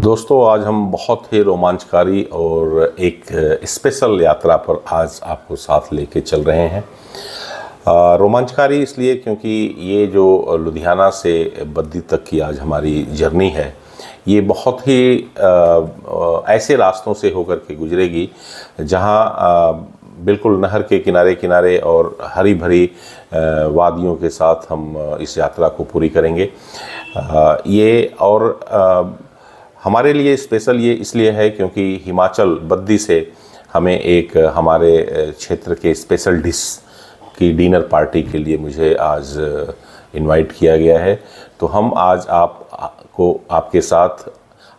दोस्तों, आज हम बहुत ही रोमांचकारी और एक स्पेशल यात्रा पर आज आपको साथ लेके चल रहे हैं। रोमांचकारी इसलिए क्योंकि ये जो लुधियाना से बद्दी तक की आज हमारी जर्नी है, ये बहुत ही ऐसे रास्तों से होकर के गुजरेगी जहाँ बिल्कुल नहर के किनारे किनारे और हरी भरी वादियों के साथ हम इस यात्रा को पूरी करेंगे। ये और हमारे लिए स्पेशल ये इसलिए है क्योंकि हिमाचल बद्दी से हमें एक हमारे क्षेत्र के स्पेशल डिश की डिनर पार्टी के लिए मुझे आज इनवाइट किया गया है। तो हम आज आपको आपके साथ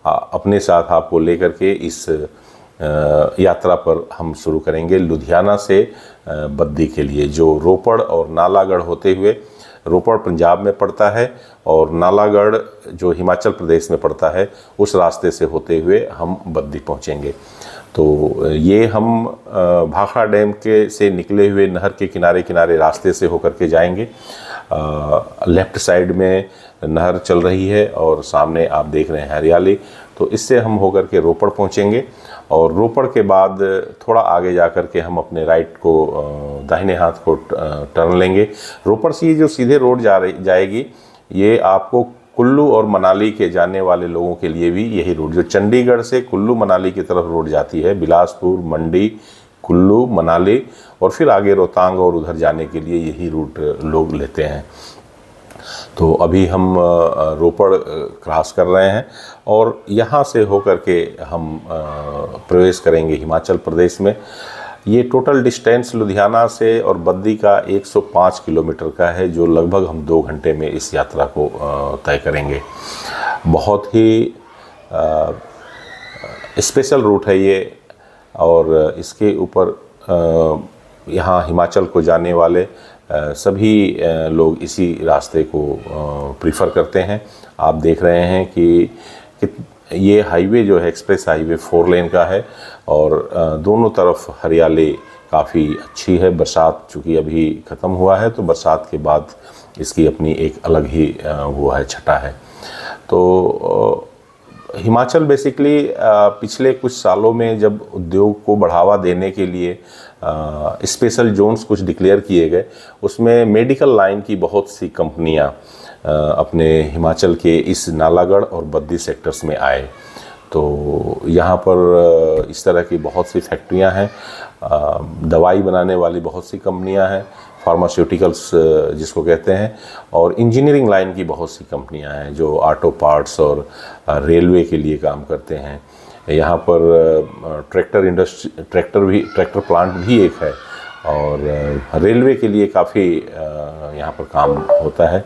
अपने साथ आपको लेकर के इस यात्रा पर हम शुरू करेंगे लुधियाना से बद्दी के लिए, जो रोपड़ और नालागढ़ होते हुए, रोपड़ पंजाब में पड़ता है और नालागढ़ जो हिमाचल प्रदेश में पड़ता है, उस रास्ते से होते हुए हम बद्दी पहुंचेंगे। तो ये हम भाखड़ा डैम के से निकले हुए नहर के किनारे किनारे रास्ते से होकर के जाएंगे। लेफ़्ट साइड में नहर चल रही है और सामने आप देख रहे हैं हरियाली। तो इससे हम होकर के रोपड़ पहुंचेंगे और रोपड़ के बाद थोड़ा आगे जाकर के हम अपने राइट को दाहिने हाथ को टर्न लेंगे। रोपड़ से ये जो सीधे रोड जाएगी, ये आपको कुल्लू और मनाली के जाने वाले लोगों के लिए भी यही रोड, जो चंडीगढ़ से कुल्लू मनाली की तरफ रोड जाती है, बिलासपुर, मंडी, कुल्लू, मनाली और फिर आगे रोहतांग और उधर जाने के लिए यही रूट लोग लेते हैं। तो अभी हम रोपड़ क्रॉस कर रहे हैं और यहाँ से होकर के हम प्रवेश करेंगे हिमाचल प्रदेश में। ये टोटल डिस्टेंस लुधियाना से और बद्दी का 105 किलोमीटर का है, जो लगभग हम 2 घंटे में इस यात्रा को तय करेंगे। बहुत ही स्पेशल रूट है ये और इसके ऊपर यहाँ हिमाचल को जाने वाले सभी लोग इसी रास्ते को प्रीफर करते हैं। आप देख रहे हैं कि ये हाईवे जो है एक्सप्रेस हाईवे 4 लेन का है और दोनों तरफ हरियाली काफ़ी अच्छी है। बरसात चूँकि अभी ख़त्म हुआ है, तो बरसात के बाद इसकी अपनी एक अलग ही वो है, छटा है। तो हिमाचल बेसिकली पिछले कुछ सालों में जब उद्योग को बढ़ावा देने के लिए स्पेशल जोन्स कुछ डिक्लेयर किए गए, उसमें मेडिकल लाइन की बहुत सी कंपनियां अपने हिमाचल के इस नालागढ़ और बद्दी सेक्टर्स में आए। तो यहाँ पर इस तरह की बहुत सी फैक्ट्रियाँ हैं, दवाई बनाने वाली बहुत सी कंपनियाँ हैं, फार्मास्यूटिकल्स जिसको कहते हैं, और इंजीनियरिंग लाइन की बहुत सी कंपनियां हैं जो ऑटो पार्ट्स और रेलवे के लिए काम करते हैं। यहाँ पर ट्रैक्टर प्लांट भी एक है और रेलवे के लिए काफ़ी यहाँ पर काम होता है।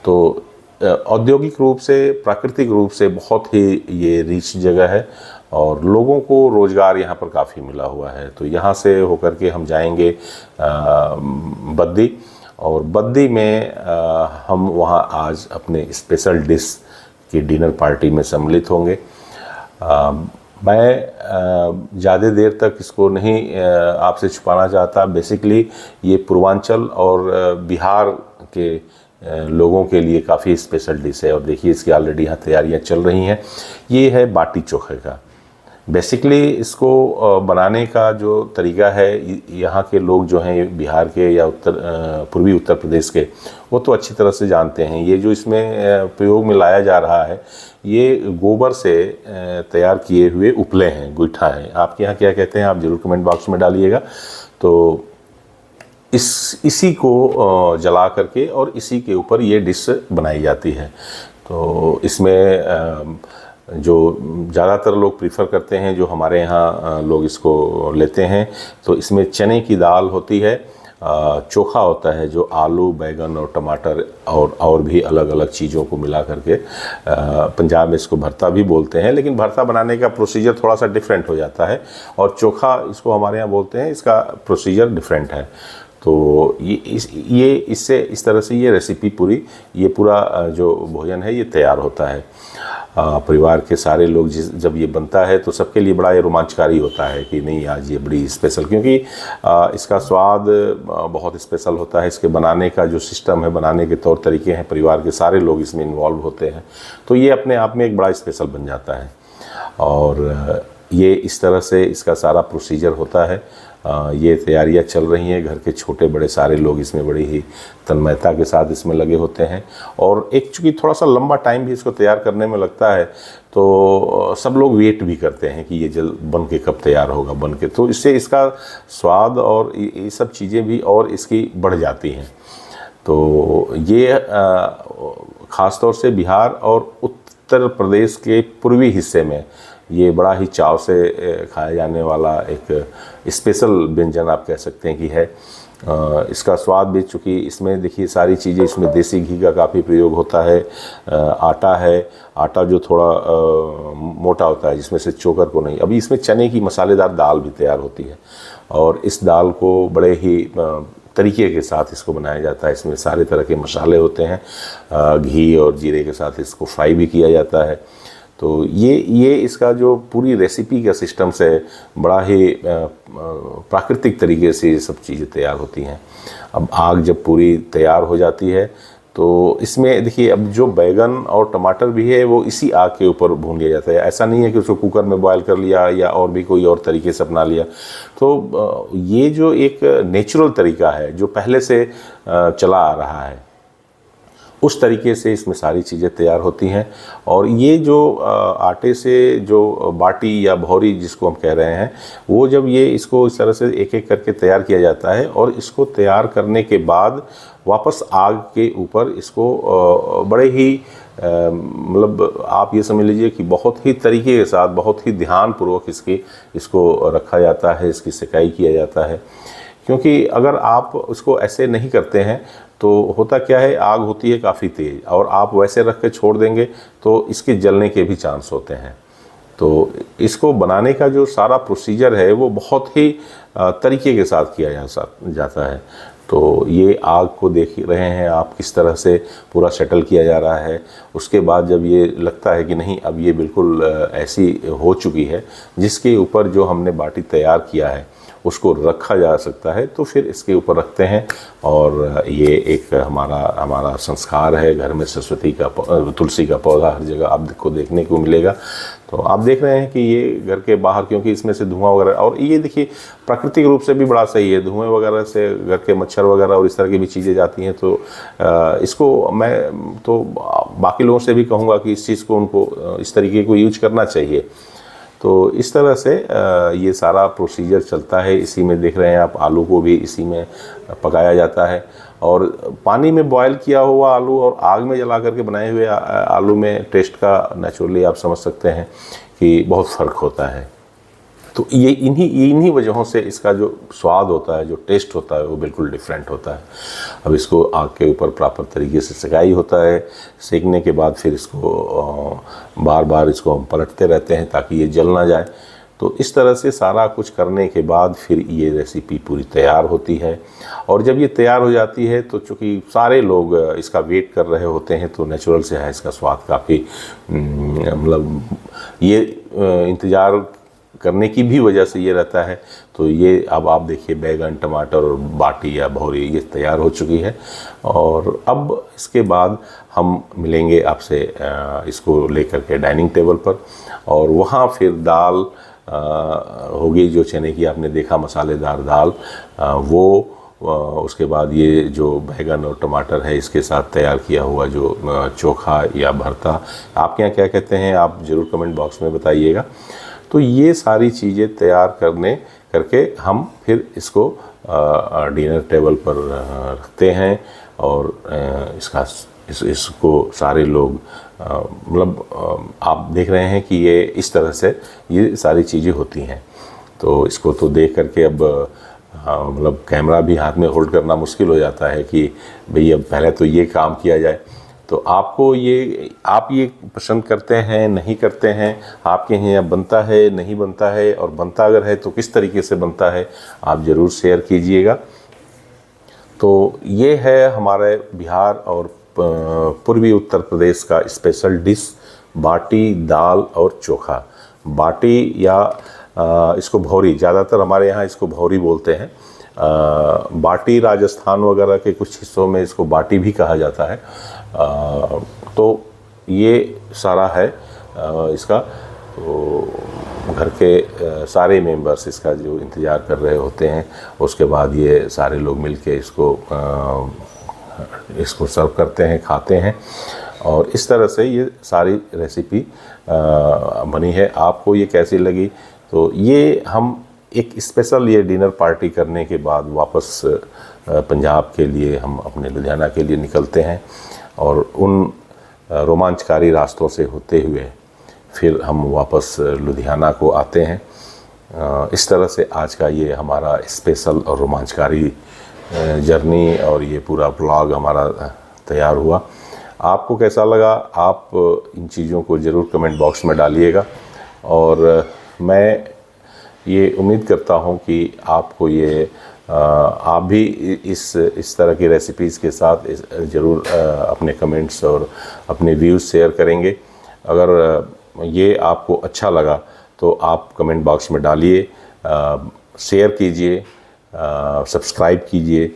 तो औद्योगिक रूप से, प्राकृतिक रूप से बहुत ही ये रिच जगह है और लोगों को रोज़गार यहाँ पर काफ़ी मिला हुआ है। तो यहाँ से होकर के हम जाएंगे बद्दी और बद्दी में हम वहाँ आज अपने स्पेशल डिश की डिनर पार्टी में सम्मिलित होंगे। मैं ज़्यादा देर तक इसको नहीं आपसे छुपाना चाहता। बेसिकली ये पूर्वांचल और बिहार के लोगों के लिए काफ़ी स्पेशल डिश है और देखिए इसकी ऑलरेडी यहाँ तैयारियाँ चल रही हैं। ये है बाटी चोखे का। बेसिकली इसको बनाने का जो तरीका है, यहाँ के लोग जो हैं बिहार के या पूर्वी उत्तर प्रदेश के, वो तो अच्छी तरह से जानते हैं। ये जो इसमें प्रयोग में लाया जा रहा है, ये गोबर से तैयार किए हुए उपले हैं, गुइठा है। आपके यहाँ क्या कहते हैं आप ज़रूर कमेंट बॉक्स में डालिएगा। तो इसी को जला करके और इसी के ऊपर ये डिश बनाई जाती है। तो इसमें जो ज़्यादातर लोग प्रीफर करते हैं, जो हमारे यहाँ लोग इसको लेते हैं, तो इसमें चने की दाल होती है, चोखा होता है जो आलू, बैगन और टमाटर और भी अलग अलग चीज़ों को मिला करके, पंजाब में इसको भरता भी बोलते हैं, लेकिन भरता बनाने का प्रोसीजर थोड़ा सा डिफरेंट हो जाता है और चोखा इसको हमारे यहाँ बोलते हैं, इसका प्रोसीजर डिफरेंट है। तो ये इससे इस तरह से ये रेसिपी ये पूरा जो भोजन है ये तैयार होता है। परिवार के सारे लोग जब ये बनता है तो सबके लिए बड़ा ये रोमांचकारी होता है कि नहीं आज ये बड़ी स्पेशल, क्योंकि इसका स्वाद बहुत स्पेशल होता है। इसके बनाने का जो सिस्टम है, बनाने के तौर तरीके हैं, परिवार के सारे लोग इसमें इन्वॉल्व होते हैं, तो ये अपने आप में एक बड़ा स्पेशल बन जाता है। और ये इस तरह से इसका सारा प्रोसीजर होता है। ये तैयारियां चल रही हैं, घर के छोटे बड़े सारे लोग इसमें बड़ी ही तन्मयता के साथ इसमें लगे होते हैं। और एक चूँकि थोड़ा सा लंबा टाइम भी इसको तैयार करने में लगता है, तो सब लोग वेट भी करते हैं कि ये जल्द बन के कब तैयार होगा बन के, तो इससे इसका स्वाद और ये सब चीज़ें भी और इसकी बढ़ जाती हैं। तो ये ख़ास तौर से बिहार और उत्तर प्रदेश के पूर्वी हिस्से में ये बड़ा ही चाव से खाया जाने वाला एक स्पेशल व्यंजन आप कह सकते हैं कि है। इसका स्वाद भी, चूँकि इसमें देखिए सारी चीज़ें, इसमें देसी घी का काफ़ी प्रयोग होता है। आटा है, आटा जो थोड़ा मोटा होता है, जिसमें से चोकर को नहीं। अभी इसमें चने की मसालेदार दाल भी तैयार होती है और इस दाल को बड़े ही तरीके के साथ इसको बनाया जाता है। इसमें सारे तरह के मसाले होते हैं, घी और जीरे के साथ इसको फ्राई भी किया जाता है। तो ये इसका जो पूरी रेसिपी का सिस्टम से बड़ा ही प्राकृतिक तरीके से ये सब चीज़ें तैयार होती हैं। अब आग जब पूरी तैयार हो जाती है तो इसमें देखिए, अब जो बैगन और टमाटर भी है वो इसी आग के ऊपर भून लिया जाता है। ऐसा नहीं है कि उसको कुकर में बॉयल कर लिया या और भी कोई और तरीके से अपना लिया। तो ये जो एक नेचुरल तरीका है जो पहले से चला आ रहा है, उस तरीके से इसमें सारी चीज़ें तैयार होती हैं। और ये जो आटे से जो बाटी या भौरी जिसको हम कह रहे हैं, वो जब ये इसको इस तरह से एक एक करके तैयार किया जाता है और इसको तैयार करने के बाद वापस आग के ऊपर इसको बड़े ही मतलब आप ये समझ लीजिए कि बहुत ही तरीके के साथ, बहुत ही ध्यानपूर्वक इसको रखा जाता है, इसकी सिकाई किया जाता है। क्योंकि अगर आप उसको ऐसे नहीं करते हैं तो होता क्या है, आग होती है काफ़ी तेज़ और आप वैसे रख के छोड़ देंगे तो इसके जलने के भी चांस होते हैं। तो इसको बनाने का जो सारा प्रोसीजर है वो बहुत ही तरीके के साथ किया जाता है। तो ये आग को देख रहे हैं आप किस तरह से पूरा सेटल किया जा रहा है। उसके बाद जब ये लगता है कि नहीं अब ये बिल्कुल ऐसी हो चुकी है जिसके ऊपर जो हमने बाटी तैयार किया है उसको रखा जा सकता है, तो फिर इसके ऊपर रखते हैं। और ये एक हमारा संस्कार है। घर में सरस्वती का तुलसी का पौधा हर जगह आपको देखने को मिलेगा। तो आप देख रहे हैं कि ये घर के बाहर, क्योंकि इसमें से धुआं वगैरह, और ये देखिए प्राकृतिक रूप से भी बड़ा सही है, धुएं वगैरह से घर के मच्छर वगैरह और इस तरह की भी चीज़ें जाती हैं। तो इसको मैं तो बाकी लोगों से भी कहूँगा कि इस चीज़ को उनको इस तरीके को यूज करना चाहिए। तो इस तरह से ये सारा प्रोसीजर चलता है। इसी में देख रहे हैं आप, आलू को भी इसी में पकाया जाता है। और पानी में बॉयल किया हुआ आलू और आग में जला करके बनाए हुए आलू में टेस्ट का नेचुरली आप समझ सकते हैं कि बहुत फ़र्क होता है। तो ये इन्हीं वजहों से इसका जो स्वाद होता है, जो टेस्ट होता है, वो बिल्कुल डिफरेंट होता है। अब इसको आग के ऊपर प्रॉपर तरीके से सिकाई होता है। सेकने के बाद फिर इसको बार बार इसको हम पलटते रहते हैं ताकि ये जल ना जाए। तो इस तरह से सारा कुछ करने के बाद फिर ये रेसिपी पूरी तैयार होती है। और जब ये तैयार हो जाती है तो चूँकि सारे लोग इसका वेट कर रहे होते हैं, तो नेचुरल से है इसका स्वाद काफ़ी मतलब ये इंतज़ार करने की भी वजह से ये रहता है। तो ये अब आप देखिए बैगन, टमाटर और बाटी या भौरी ये तैयार हो चुकी है। और अब इसके बाद हम मिलेंगे आपसे इसको लेकर के डाइनिंग टेबल पर, और वहाँ फिर दाल होगी जो चने की आपने देखा मसालेदार दाल, वो उसके बाद ये जो बैगन और टमाटर है इसके साथ तैयार किया हुआ जो चोखा या भरता, आपके यहाँ क्या कहते हैं आप ज़रूर कमेंट बॉक्स में बताइएगा। तो ये सारी चीज़ें तैयार करके हम फिर इसको डिनर टेबल पर रखते हैं। और इसको सारे लोग मतलब आप देख रहे हैं कि ये इस तरह से ये सारी चीज़ें होती हैं। तो इसको तो देख करके अब मतलब कैमरा भी हाथ में होल्ड करना मुश्किल हो जाता है कि भाई अब पहले तो ये काम किया जाए। तो आपको आप ये पसंद करते हैं, नहीं करते हैं, आपके यहाँ बनता है, नहीं बनता है, और बनता अगर है तो किस तरीके से बनता है, आप ज़रूर शेयर कीजिएगा। तो ये है हमारे बिहार और पूर्वी उत्तर प्रदेश का स्पेशल डिश बाटी, दाल और चोखा। बाटी या इसको भौरी, ज़्यादातर हमारे यहाँ इसको भौरी बोलते हैं। बाटी राजस्थान वगैरह के कुछ हिस्सों में इसको बाटी भी कहा जाता है। तो ये सारा है इसका। तो घर के सारे मेंबर्स इसका जो इंतज़ार कर रहे होते हैं। उसके बाद ये सारे लोग मिलके इसको सर्व करते हैं, खाते हैं, और इस तरह से ये सारी रेसिपी बनी है। आपको ये कैसी लगी? तो ये हम एक स्पेशल ये डिनर पार्टी करने के बाद वापस पंजाब के लिए, हम अपने लुधियाना के लिए निकलते हैं, और उन रोमांचकारी रास्तों से होते हुए फिर हम वापस लुधियाना को आते हैं। इस तरह से आज का ये हमारा स्पेशल और रोमांचकारी जर्नी और ये पूरा ब्लॉग हमारा तैयार हुआ। आपको कैसा लगा? आप इन चीज़ों को ज़रूर कमेंट बॉक्स में डालिएगा, और मैं ये उम्मीद करता हूँ कि आपको ये आप भी इस तरह की रेसिपीज़ के साथ ज़रूर अपने कमेंट्स और अपने व्यूज़ शेयर करेंगे। अगर ये आपको अच्छा लगा तो आप कमेंट बॉक्स में डालिए, शेयर कीजिए, सब्सक्राइब कीजिए,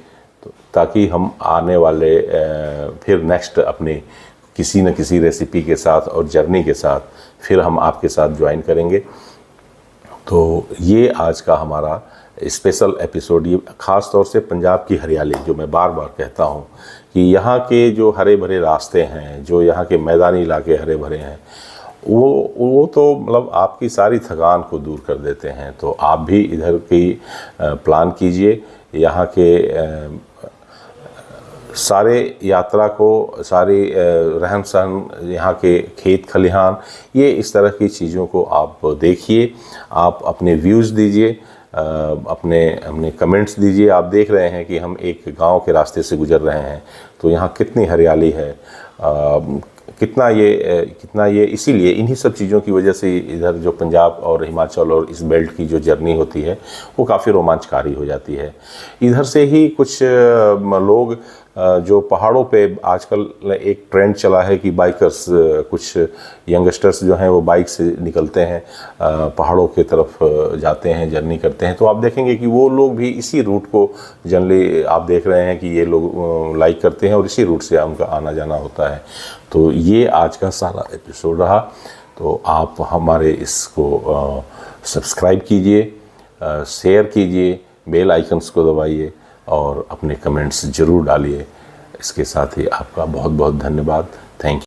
तो ताकि हम आने वाले फिर नेक्स्ट अपने किसी न किसी रेसिपी के साथ और जर्नी के साथ फिर हम आपके साथ ज्वाइन करेंगे। तो ये आज का हमारा स्पेशल एपिसोड, ये ख़ास तौर से पंजाब की हरियाली, जो मैं बार बार कहता हूँ कि यहाँ के जो हरे भरे रास्ते हैं, जो यहाँ के मैदानी इलाके हरे भरे हैं, वो तो मतलब आपकी सारी थकान को दूर कर देते हैं। तो आप भी इधर की प्लान कीजिए, यहाँ के सारे यात्रा को, सारी रहन सहन, यहाँ के खेत खलिहान, ये इस तरह की चीज़ों को आप देखिए, आप अपने व्यूज़ दीजिए, अपने कमेंट्स दीजिए। आप देख रहे हैं कि हम एक गांव के रास्ते से गुजर रहे हैं, तो यहाँ कितनी हरियाली है, कितना ये इसीलिए इन्हीं सब चीज़ों की वजह से इधर जो पंजाब और हिमाचल और इस बेल्ट की जो जर्नी होती है वो काफ़ी रोमांचकारी हो जाती है। इधर से ही कुछ लोग जो पहाड़ों पे, आजकल एक ट्रेंड चला है कि बाइकर्स, कुछ यंगस्टर्स जो हैं वो बाइक से निकलते हैं, पहाड़ों की तरफ जाते हैं, जर्नी करते हैं। तो आप देखेंगे कि वो लोग भी इसी रूट को जनरली आप देख रहे हैं कि ये लोग लाइक करते हैं और इसी रूट से उनका आना जाना होता है। तो ये आज का सारा एपिसोड रहा। तो आप हमारे इसको सब्सक्राइब कीजिए, शेयर कीजिए, बेल आइकन्स को दबाइए और अपने कमेंट्स ज़रूर डालिए। इसके साथ ही आपका बहुत बहुत धन्यवाद।